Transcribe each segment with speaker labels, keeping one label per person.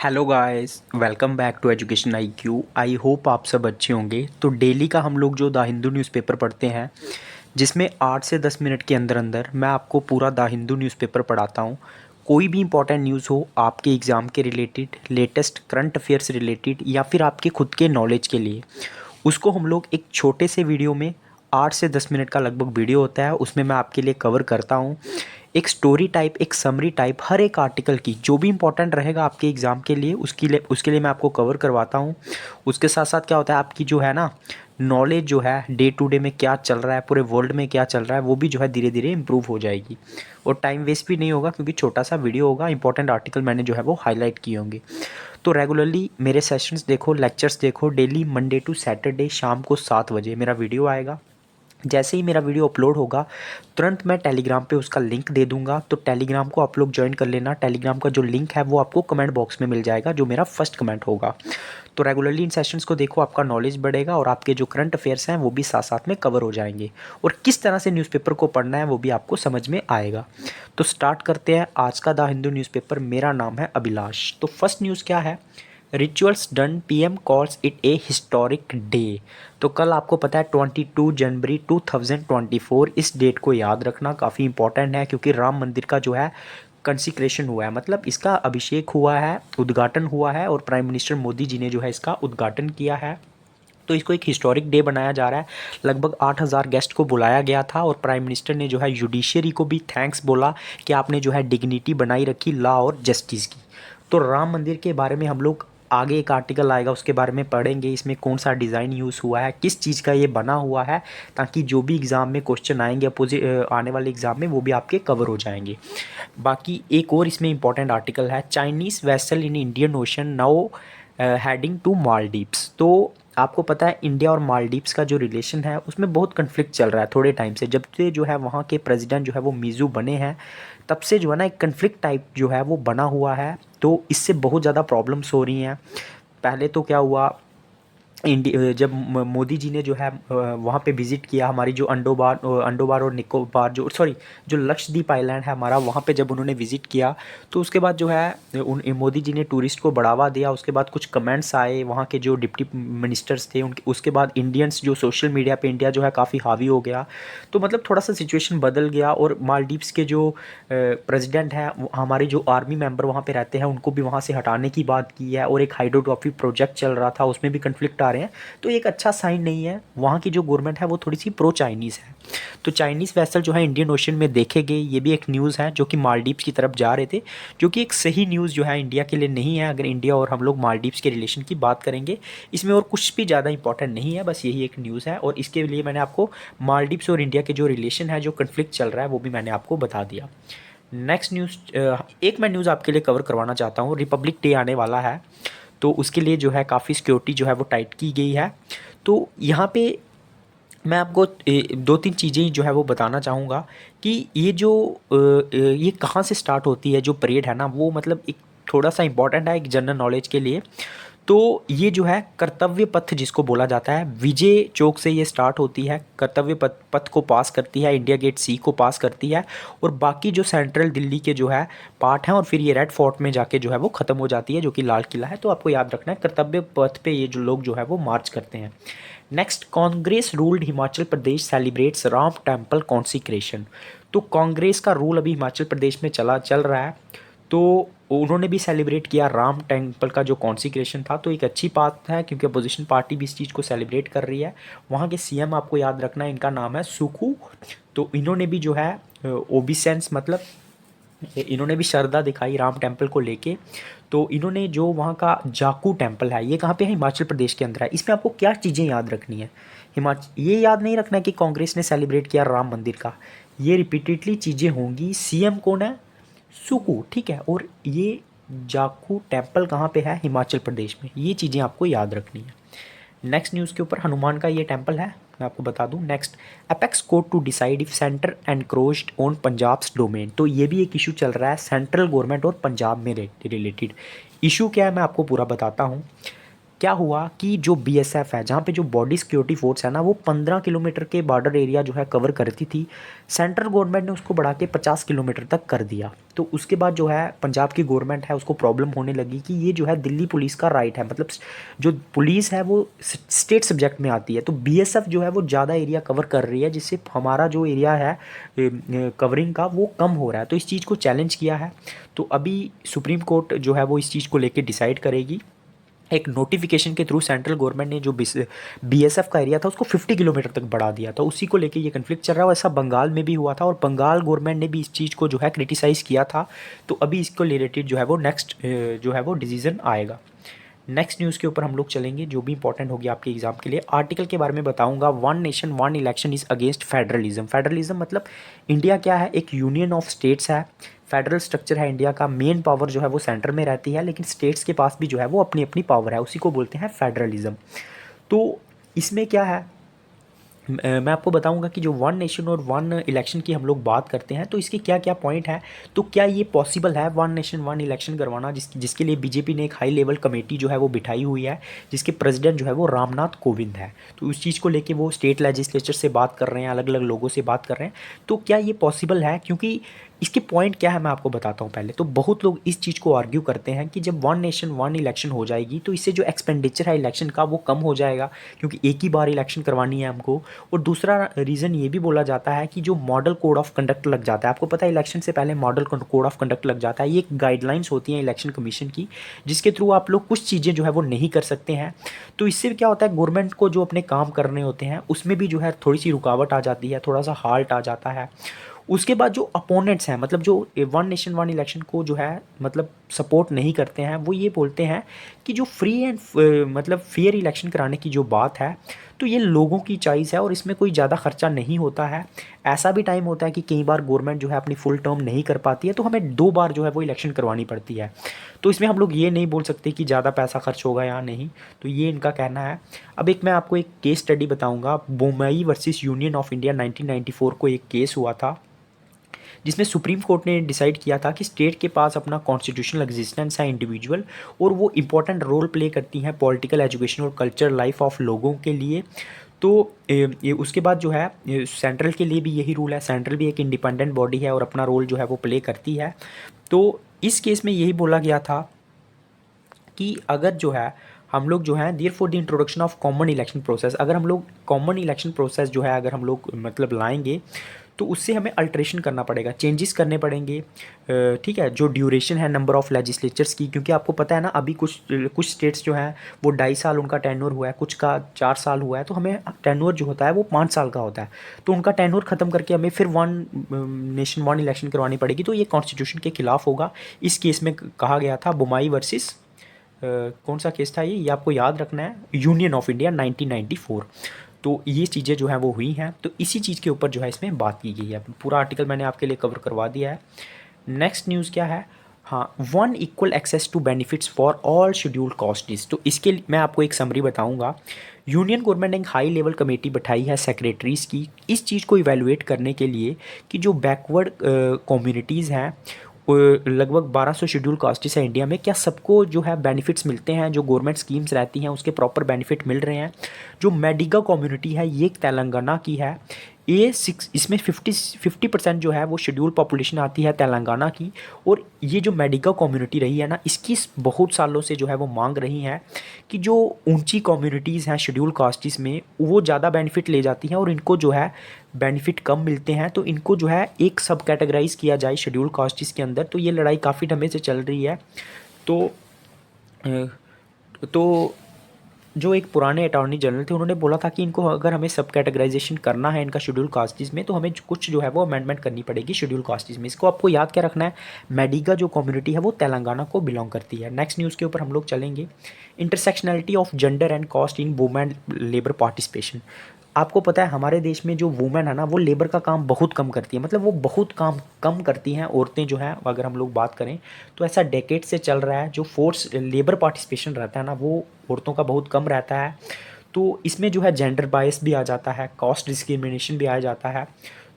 Speaker 1: Hello guys, welcome back to education IQ। I hope आप सब अच्छे होंगे। तो डेली का हम लोग जो द हिंदू न्यूज़पेपर पढ़ते हैं, जिसमें 8 से 10 मिनट के अंदर अंदर मैं आपको पूरा द हिंदू न्यूज़पेपर पढ़ाता हूँ। कोई भी इंपॉर्टेंट न्यूज़ हो आपके एग्ज़ाम के related, latest current affairs related या फिर आपके खुद के नॉलेज के लिए, उसको हम लोग एक छोटे से वीडियो में 8 से 10 मिनट का लगभग वीडियो होता है, उसमें मैं आपके लिए कवर करता हूँ। एक स्टोरी टाइप, एक समरी टाइप हर एक आर्टिकल की जो भी इंपॉर्टेंट रहेगा आपके एग्ज़ाम के लिए, उसके लिए मैं आपको कवर करवाता हूँ। उसके साथ साथ क्या होता है, आपकी जो है ना नॉलेज जो है डे टू डे में क्या चल रहा है, पूरे वर्ल्ड में क्या चल रहा है, वो भी जो है धीरे धीरे इंप्रूव हो जाएगी। और टाइम वेस्ट भी नहीं होगा क्योंकि छोटा सा वीडियो होगा, इंपॉर्टेंट आर्टिकल मैंने जो है वो हाईलाइट किए होंगे। तो रेगुलरली मेरे सेशंस देखो, लेक्चर्स देखो। डेली मंडे टू सैटरडे शाम को 7 बजे मेरा वीडियो आएगा। जैसे ही मेरा वीडियो अपलोड होगा तुरंत मैं टेलीग्राम पे उसका लिंक दे दूंगा, तो टेलीग्राम को आप लोग ज्वाइन कर लेना। टेलीग्राम का जो लिंक है वो आपको कमेंट बॉक्स में मिल जाएगा, जो मेरा फर्स्ट कमेंट होगा। तो रेगुलरली इन सेशंस को देखो, आपका नॉलेज बढ़ेगा और आपके जो करंट अफेयर्स हैं वो भी साथ साथ में कवर हो जाएंगे। और किस तरह से न्यूज़पेपर को पढ़ना है वो भी आपको समझ में आएगा। तो स्टार्ट करते हैं आज का द हिंदू न्यूज़पेपर। मेरा नाम है अभिलाष। तो फर्स्ट न्यूज़ क्या है? Rituals done, PM calls it A historic day. तो कल आपको पता है 22 जनवरी 2024। इस डेट को याद रखना काफ़ी इंपॉर्टेंट है क्योंकि राम मंदिर का जो है कंसिक्रेशन हुआ है, मतलब इसका अभिषेक हुआ है, उद्घाटन हुआ है और प्राइम मिनिस्टर मोदी जी ने जो है इसका उद्घाटन किया है। तो इसको एक हिस्टोरिक डे बनाया जा रहा है। लगभग 8,000 गेस्ट को बुलाया गया था और प्राइम मिनिस्टर ने जो है जुडिशरी को भी थैंक्स बोला कि आपने जो है डिग्निटी बनाई रखी लॉ और जस्टिस की। तो राम मंदिर के बारे में हम लोग आगे एक आर्टिकल आएगा उसके बारे में पढ़ेंगे, इसमें कौन सा डिज़ाइन यूज़ हुआ है, किस चीज़ का ये बना हुआ है, ताकि जो भी एग्ज़ाम में क्वेश्चन आएंगे अपोजिट आने वाले एग्ज़ाम में वो भी आपके कवर हो जाएंगे। बाकी एक और इसमें इंपॉर्टेंट आर्टिकल है, Chinese vessel in Indian Ocean now heading to Maldives. तो आपको पता है इंडिया और मालदीव्स का जो रिलेशन है उसमें बहुत कन्फ्लिक्ट चल रहा है थोड़े टाइम से। जब से जो है वहाँ के प्रेसिडेंट जो है वो मिज़ू बने हैं, तब से जो है ना एक कन्फ्लिक्ट टाइप जो है वो बना हुआ है। तो इससे बहुत ज़्यादा प्रॉब्लम्स हो रही हैं। पहले तो क्या हुआ, इंडिया जब मोदी जी ने जो है वहाँ पे विज़िट किया, हमारी जो अंडोबार और निकोबार जो सॉरी जो लक्षद्वीप आइलैंड है हमारा, वहाँ पे जब उन्होंने विज़िट किया तो उसके बाद जो है उन मोदी जी ने टूरिस्ट को बढ़ावा दिया। उसके बाद कुछ कमेंट्स आए वहाँ के जो डिप्टी मिनिस्टर्स थे उनके, उसके बाद इंडियंस जो सोशल मीडिया पे इंडिया जो है काफ़ी हावी हो गया। तो मतलब थोड़ा सा सिचुएशन बदल गया और मालदीव्स के जो प्रेसिडेंट हैं, हमारे जो आर्मी मेंबर वहाँ पे रहते हैं उनको भी वहाँ से हटाने की बात की है। और एक हाइड्रोट्रॉफी प्रोजेक्ट चल रहा था उसमें भी कन्फ्लिक्ट आ रहे हैं। तो एक अच्छा साइन नहीं है। वहाँ की जो गवर्नमेंट है वो थोड़ी सी प्रो चाइनीज़ है। तो चाइनीज़ वेसल जो है इंडियन ओशन में देखे गए, ये भी एक न्यूज़ है जो कि मालदीव्स की तरफ जा रहे थे, जो कि एक सही न्यूज़ जो है इंडिया के लिए नहीं है। अगर इंडिया और हम लोग मालदीव्स के रिलेशन की बात करेंगे, इसमें और कुछ भी ज़्यादा इंपॉर्टेंट नहीं है, बस यही एक न्यूज़ है। और इसके लिए मैंने आपको मालदीव्स और इंडिया के जो रिलेशन है, जो कन्फ्लिक्ट चल रहा है, वो भी मैंने आपको बता दिया। नेक्स्ट न्यूज़, एक मैं न्यूज़ आपके लिए कवर करवाना चाहता हूँ। रिपब्लिक डे आने वाला है, तो उसके लिए जो है काफ़ी सिक्योरिटी जो है वो टाइट की गई है। तो यहाँ पे मैं आपको 2-3 चीज़ें जो है वो बताना चाहूँगा कि ये जो ये कहाँ से स्टार्ट होती है जो परेड है ना, वो मतलब एक थोड़ा सा इंपॉर्टेंट है एक जनरल नॉलेज के लिए। तो ये जो है कर्तव्य पथ जिसको बोला जाता है, विजय चौक से ये स्टार्ट होती है, कर्तव्य पथ को पास करती है, इंडिया गेट सी को पास करती है और बाकी जो सेंट्रल दिल्ली के जो है पार्ट हैं, और फिर ये रेड फोर्ट में जाके जो है वो ख़त्म हो जाती है, जो कि लाल किला है। तो आपको याद रखना है कर्तव्य पथ पे ये जो लोग जो है वो मार्च करते हैं। Next, Congress ruled Himachal Pradesh celebrates Ram temple consecration. तो कांग्रेस का रूल अभी हिमाचल प्रदेश में चल रहा है, तो उन्होंने भी सेलिब्रेट किया राम टेम्पल का जो कॉन्सिक्रेशन था। तो एक अच्छी बात है क्योंकि अपोजिशन पार्टी भी इस चीज़ को सेलिब्रेट कर रही है। वहाँ के सीएम आपको याद रखना है, इनका नाम है सुखू। तो इन्होंने भी जो है ओबिसेंस मतलब इन्होंने भी श्रद्धा दिखाई राम टेम्पल को लेके। तो इन्होंने जो वहाँ का जाकू टेम्पल है, ये कहाँ पे है? हिमाचल प्रदेश के अंदर है। इसमें आपको क्या चीज़ें याद रखनी है? हिमाचल ये याद नहीं रखना है कि कांग्रेस ने सेलिब्रेट किया राम मंदिर का, ये रिपीटेडली चीज़ें होंगी। सीएम कौन है? सुकू, ठीक है। और ये जाखू टेम्पल कहाँ पे है? हिमाचल प्रदेश में। ये चीज़ें आपको याद रखनी है। नेक्स्ट न्यूज़ के ऊपर, हनुमान का ये टेम्पल है, मैं आपको बता दूं। Next, apex court to decide if centre encroached on Punjab's domain. तो ये भी एक इशू चल रहा है सेंट्रल गवर्नमेंट और पंजाब में रिलेटेड। इशू क्या है मैं आपको पूरा बताता हूँ। क्या हुआ कि जो बीएसएफ है, जहाँ पे जो बॉडी सिक्योरिटी फोर्स है ना, वो 15 किलोमीटर के बॉर्डर एरिया जो है कवर करती थी। सेंट्रल गवर्नमेंट ने उसको बढ़ा के 50 किलोमीटर तक कर दिया। तो उसके बाद जो है पंजाब की गवर्नमेंट है उसको प्रॉब्लम होने लगी कि ये जो है दिल्ली पुलिस का राइट है, मतलब जो पुलिस है वो स्टेट सब्जेक्ट में आती है, तो बीएसएफ जो है वो ज़्यादा एरिया कवर कर रही है, जिससे हमारा जो एरिया है कवरिंग का वो कम हो रहा है। तो इस चीज़ को चैलेंज किया है। तो अभी सुप्रीम कोर्ट जो है वो इस चीज़ को लेके डिसाइड करेगी। एक नोटिफिकेशन के थ्रू सेंट्रल गवर्नमेंट ने जो बीएसएफ का एरिया था उसको 50 किलोमीटर तक बढ़ा दिया था। उसी को लेके ये कन्फ्लिक्ट चल रहा है। ऐसा बंगाल में भी हुआ था और बंगाल गवर्नमेंट ने भी इस चीज़ को जो है क्रिटिसाइज़ किया था। तो अभी इसको रिलेटेड जो है वो नेक्स्ट जो है वो डिसीजन आएगा। नेक्स्ट न्यूज़ के ऊपर हम लोग चलेंगे जो भी इंपॉर्टेंट होगी आपके एग्जाम के लिए। आर्टिकल के बारे में बताऊंगा। One nation one election is against federalism. Federalism मतलब इंडिया क्या है, एक यूनियन ऑफ स्टेट्स है। फेडरल स्ट्रक्चर है इंडिया का। मेन पावर जो है वो सेंटर में रहती है, लेकिन स्टेट्स के पास भी जो है वो अपनी अपनी पावर है, उसी को बोलते हैं फेडरलिज्म। तो इसमें क्या है, मैं आपको बताऊंगा कि जो वन नेशन और वन इलेक्शन की हम लोग बात करते हैं तो इसके क्या क्या पॉइंट है। तो क्या ये पॉसिबल है वन नेशन वन इलेक्शन करवाना, जिसके लिए बीजेपी ने एक हाई लेवल कमेटी जो है वो बिठाई हुई है, जिसके प्रेसिडेंट जो है वो रामनाथ कोविंद है। तो उस चीज़ को लेके वो स्टेट लेजिस्लेचर से बात कर रहे हैं, अलग अलग लोगों से बात कर रहे हैं। तो क्या ये पॉसिबल है, क्योंकि इसके पॉइंट क्या है मैं आपको बताता हूँ पहले। तो बहुत लोग इस चीज़ को आर्ग्यू करते हैं कि जब वन नेशन वन इलेक्शन हो जाएगी तो इससे जो एक्सपेंडिचर है इलेक्शन का वो कम हो जाएगा, क्योंकि एक ही बार इलेक्शन करवानी है हमको। और दूसरा रीज़न ये भी बोला जाता है कि जो मॉडल कोड ऑफ कंडक्ट लग जाता है, आपको पता है इलेक्शन से पहले मॉडल कोड ऑफ कंडक्ट लग जाता है। ये एक गाइडलाइंस होती हैं इलेक्शन कमीशन की, जिसके थ्रू आप लोग कुछ चीज़ें जो है वो नहीं कर सकते हैं। तो इससे क्या होता है, गवर्नमेंट को जो अपने काम करने होते हैं उसमें भी जो है थोड़ी सी रुकावट आ जाती है, थोड़ा सा हाल्ट आ जाता है। उसके बाद जो अपोनेंट्स हैं, मतलब जो वन नेशन वन इलेक्शन को जो है मतलब सपोर्ट नहीं करते हैं, वो ये बोलते हैं कि जो फ्री एंड मतलब फेयर इलेक्शन कराने की जो बात है, तो ये लोगों की चॉइस है और इसमें कोई ज़्यादा खर्चा नहीं होता है। ऐसा भी टाइम होता है कि कई बार गवर्नमेंट जो है अपनी फुल टर्म नहीं कर पाती है, तो हमें 2 बार जो है वो इलेक्शन करवानी पड़ती है। तो इसमें हम लोग ये नहीं बोल सकते कि ज़्यादा पैसा खर्च होगा या नहीं। तो ये इनका कहना है। अब एक मैं आपको एक केस स्टडी बताऊँगा। Bommai versus union of India 1994 को एक केस हुआ था, जिसमें सुप्रीम कोर्ट ने डिसाइड किया था कि स्टेट के पास अपना कॉन्स्टिट्यूशनल एग्जिस्टेंस है इंडिविजुअल, और वो इंपॉर्टेंट रोल प्ले करती हैं पॉलिटिकल, एजुकेशन और कल्चर लाइफ ऑफ लोगों के लिए। तो ये उसके बाद जो है सेंट्रल के लिए भी यही रूल है। सेंट्रल भी एक इंडिपेंडेंट बॉडी है और अपना रोल जो है वो प्ले करती है। तो इस केस में यही बोला गया था कि अगर जो है हम लोग जो है there for the introduction of common election process, अगर हम लोग कॉमन इलेक्शन प्रोसेस जो है अगर हम लोग मतलब लाएंगे तो उससे हमें अल्ट्रेशन करना पड़ेगा, चेंजेस करने पड़ेंगे। ठीक है, जो ड्यूरेशन है नंबर ऑफ़ लेजिस्लेचर्स की, क्योंकि आपको पता है ना अभी कुछ कुछ स्टेट्स जो हैं वो 2.5 साल उनका टेन्योर हुआ है, कुछ का 4 साल हुआ है। तो हमें टेन्योर जो होता है वो 5 साल का होता है, तो उनका टेन्योर ख़त्म करके हमें फिर वन नेशन वन इलेक्शन करवानी पड़ेगी। तो ये कॉन्स्टिट्यूशन के खिलाफ होगा। इस केस में कहा गया था बोमाई वर्सेस कौन सा केस था ये आपको याद रखना है, यूनियन ऑफ इंडिया 1994। तो ये चीज़ें जो हैं वो हुई हैं। तो इसी चीज़ के ऊपर जो है इसमें बात की गई है। पूरा आर्टिकल मैंने आपके लिए कवर करवा दिया है। नेक्स्ट न्यूज़ क्या है, हाँ, one equal access to benefits for all scheduled castes. तो इसके मैं आपको एक समरी बताऊंगा। यूनियन गवर्नमेंट ने एक हाई लेवल कमेटी बैठाई है सेक्रेटरीज़ की, इस चीज़ को इवेलुएट करने के लिए कि जो बैकवर्ड कम्युनिटीज़ हैं, लगभग 1200 शेड्यूल कास्टिस है इंडिया में, क्या सबको जो है बेनिफिट्स मिलते हैं, जो गवर्नमेंट स्कीम्स रहती हैं उसके प्रॉपर बेनिफिट मिल रहे हैं। जो मेडिगा कम्युनिटी है ये तेलंगाना की है। ये इसमें 50% जो है वो शेड्यूल पॉपुलेशन आती है तेलंगाना की। और ये जो मेडिका कम्युनिटी रही है ना, इसकी बहुत सालों से जो है वो मांग रही है कि जो ऊंची कम्युनिटीज़ हैं शेड्यूल कास्टिस में वो ज़्यादा बेनिफिट ले जाती हैं और इनको जो है बेनिफिट कम मिलते हैं। तो इनको जो है एक सब कैटेगराइज किया जाए शेड्यूल कास्टिस के अंदर। तो ये लड़ाई काफ़ी समय से चल रही है। तो जो एक पुराने अटॉर्नी जनरल थे उन्होंने बोला था कि इनको अगर हमें सब कैटेगराइजेशन करना है इनका शेड्यूल कास्टिस में, तो हमें कुछ जो है वो अमेंडमेंट करनी पड़ेगी शेड्यूल कास्टिस में। इसको आपको याद क्या रखना है, मेडिगा जो कम्युनिटी है वो तेलंगाना को बिलोंग करती है। नेक्स्ट न्यूज़ के ऊपर हम लोग चलेंगे। Intersectionality of gender and caste in women labour participation. आपको पता है हमारे देश में जो वुमेन है ना वो लेबर का काम बहुत कम करती है, मतलब वो बहुत काम कम करती हैं औरतें जो हैं। अगर हम लोग बात करें तो ऐसा डेकेड से चल रहा है, जो फोर्स लेबर पार्टिसिपेशन रहता है ना वो औरतों का बहुत कम रहता है। तो इसमें जो है जेंडर बायस भी आ जाता है, कास्ट डिस्क्रिमिनेशन भी आ जाता है।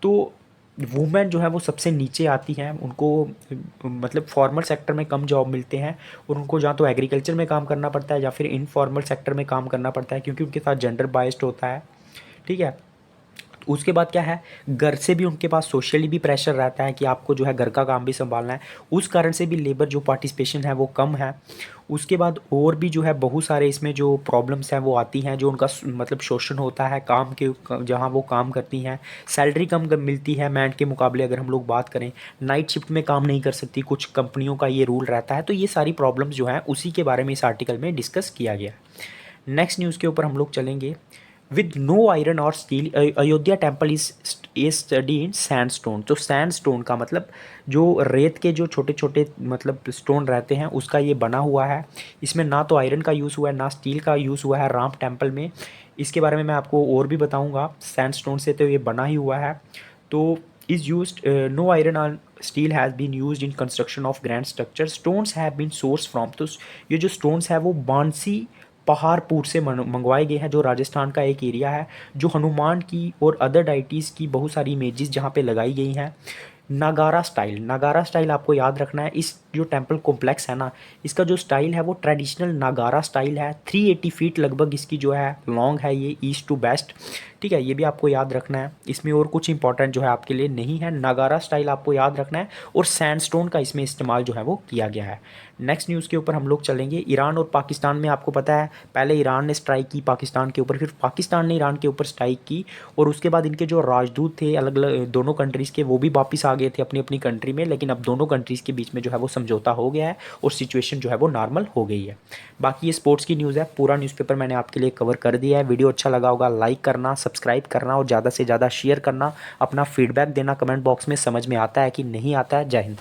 Speaker 1: तो वुमेन जो है वो सबसे नीचे आती हैं, उनको मतलब फॉर्मल सेक्टर में कम जॉब मिलते हैं और उनको जहाँ तो एग्रीकल्चर में काम करना पड़ता है या फिर इनफॉर्मल सेक्टर में काम करना पड़ता है, क्योंकि उनके साथ जेंडर बाइस्ड होता है। ठीक है। उसके बाद क्या है, घर से भी उनके पास सोशली भी प्रेशर रहता है कि आपको जो है घर का काम भी संभालना है, उस कारण से भी लेबर जो पार्टिसिपेशन है वो कम है। उसके बाद और भी जो है बहुत सारे इसमें जो प्रॉब्लम्स हैं वो आती हैं, जो उनका मतलब शोषण होता है काम के जहाँ वो काम करती हैं। सैलरी कम मिलती है मैन के मुकाबले, अगर हम लोग बात करें नाइट शिफ्ट में काम नहीं कर सकती, कुछ कंपनियों का ये रूल रहता है। तो ये सारी प्रॉब्लम्स जो हैं उसी के बारे में इस आर्टिकल में डिस्कस किया गया। नेक्स्ट न्यूज़ के ऊपर हम लोग चलेंगे। विद नो आयरन और steel Ayodhya temple is study in sandstone. तो सैंडस्टोन का मतलब जो रेत के जो छोटे छोटे मतलब स्टोन रहते हैं उसका ये बना हुआ है। इसमें ना तो आयरन का यूज़ हुआ है ना स्टील का यूज़ हुआ है राम टेम्पल में। इसके बारे में मैं आपको और भी बताऊंगा। सैंडस्टोन से तो ये बना ही हुआ है। तो इज़ यूज्ड नो आयरन और steel has been used in construction of grand structure. Stones have been source from, तो ये जो स्टोन्स है वो बांसी पहाड़पुर से मंगवाए गए हैं, जो राजस्थान का एक एरिया है। जो हनुमान की और अदर डाइटीज़ की बहुत सारी इमेजेस जहाँ पे लगाई गई हैं। नागारा स्टाइल, नागारा स्टाइल आपको याद रखना है। इस जो टेम्पल कॉम्प्लेक्स है ना, इसका जो स्टाइल है वो ट्रेडिशनल नागारा स्टाइल है। 380 फीट लगभग इसकी जो है लॉन्ग है, ये ईस्ट टू वेस्ट। ठीक है, ये भी आपको याद रखना है। इसमें और कुछ इंपॉर्टेंट जो है आपके लिए नहीं है, नागारा स्टाइल आपको याद रखना है और सैंडस्टोन का इसमें इस्तेमाल जो है वो किया गया है। नेक्स्ट न्यूज़ के ऊपर हम लोग चलेंगे। ईरान और पाकिस्तान में आपको पता है पहले ईरान ने स्ट्राइक की पाकिस्तान के ऊपर, फिर पाकिस्तान ने ईरान के ऊपर स्ट्राइक की और उसके बाद इनके जो राजदूत थे अलग अलग दोनों कंट्रीज़ के, वो भी वापस आ गए थे अपनी अपनी कंट्री में। लेकिन अब दोनों कंट्रीज़ के बीच में जो है वो समझौता हो गया है और सिचुएशन जो है वो नॉर्मल हो गई है। बाकी ये स्पोर्ट्स की न्यूज़ है, पूरा न्यूज़पेपर मैंने आपके लिए कवर कर दिया है। वीडियो अच्छा लगा होगा लाइक करना, सब्सक्राइब करना और ज़्यादा से ज़्यादा शेयर करना। अपना फीडबैक देना कमेंट बॉक्स में, समझ में आता है कि नहीं आता है। जय हिंद।